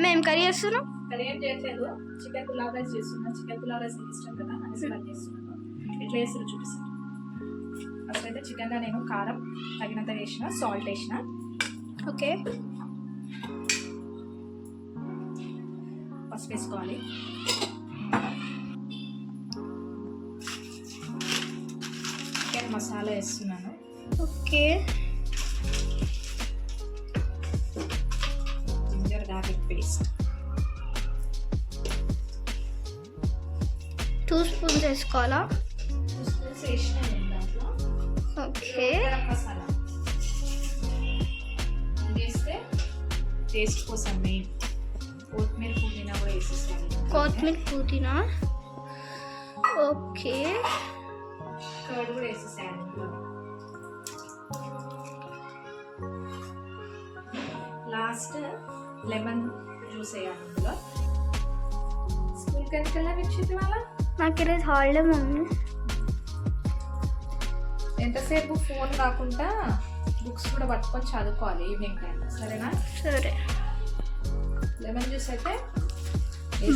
అమ్మ ఏం కర్రీ చేస్తున్నావు? కర్రీ ఏం చేయట్లేదు, చికెన్ పులావ్ రైస్ చేస్తున్నా. చికెన్ పులావ్ రైస్ నీకు ఇష్టం కదా అనేసి కట్ చేస్తున్నాను. ఎట్లా వేస్తారో చూపిస్తాను. ఫస్ట్ అయితే చికెన్లో నేను కారం తగినంత వేసిన, సాల్ట్ వేసిన. ఓకే, పసుపు వేసుకోవాలి. చికెన్ మసాలా వేస్తున్నాను. Okay, ginger garlic paste 2 spoons వేసుకోవాలా? 2 స్పూన్స్ వేసిన నేను దాంట్లో. ఓకే, గరం మసాలా వేస్తే టేస్ట్ కోసం మెయిన్ కొత్తిమీర పుదీనా కూడా వేసేసాను. కొత్తిమీర పుదీనా. ఓకే, కర్డ్ కూడా వేసేసాను. లాస్ట్ లెమన్ జ్యూస్ వేయాలి ఇందులో. స్కూల్కి ఎందుకు వెళ్ళాలి ఇచ్చింది వాళ్ళ? నాకు ఈరోజు హాలిడే మమ్మీ. ఎంతసేపు ఫోన్ కాకుండా బుక్స్ కూడా పట్టుకొని చదువుకోవాలి ఈవినింగ్ టైం, సరేనా? సరే, లెమన్ జ్యూస్ అయితే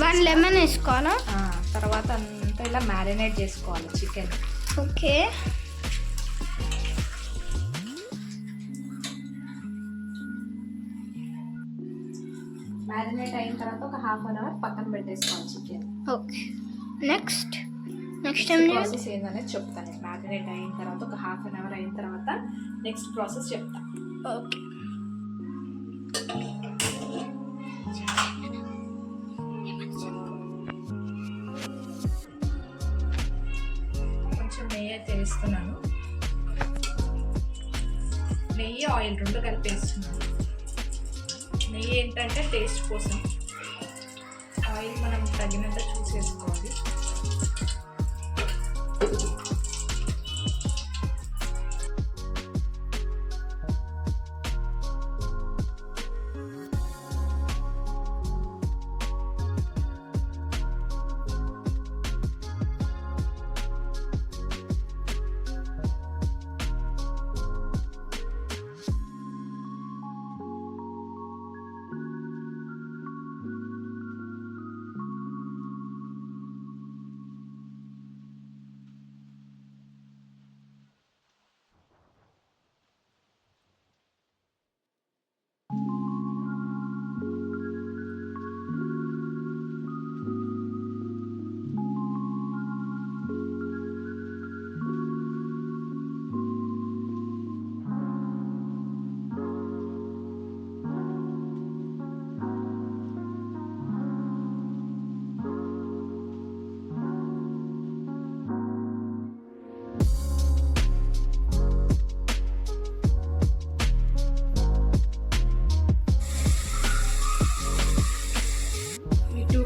1 లెమన్ వేసుకోవాలా? తర్వాత అంతా ఇలా మ్యారినేట్ చేసుకోవాలి చికెన్. ఓకే, మ్యారినేట్ అయిన తర్వాత ఒక 1/2 అవర్ పక్కన పెట్టేసుకోవాలి చికెన్. ఓకే, నెక్స్ట్ ఏం ప్రాసెస్ ఏందనేది చెప్తాను. మ్యారినేట్ అయిన తర్వాత ఒక 1/2 అవర్ అయిన తర్వాత నెక్స్ట్ ప్రాసెస్ చెప్తాను. ఓకే, కొంచెం నెయ్యి అయితే వేస్తున్నాను. నెయ్యి ఆయిల్ 2 కలిపి వేస్తున్నాను. నెయ్యి ఏంటంటే టేస్ట్ కోసం, ఆయిల్ మనం తగినంత చూసేసుకోవాలి.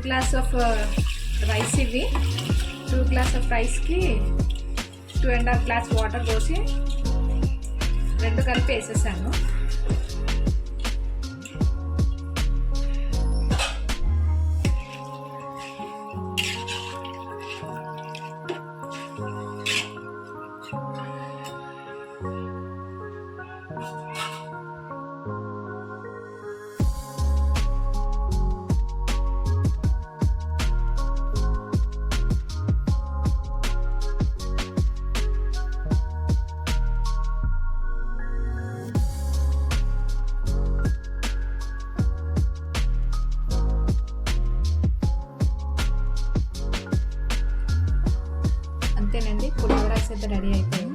గ్లాస్ ఆఫ్ రైస్, ఇవి 2 గ్లాస్ ఆఫ్ రైస్కి 2.5 గ్లాస్ వాటర్ పోసి 2 కలిపి వేసేసాను. అంతేనండి, పులావ్ రైస్ అయితే రెడీ అయిపోయింది.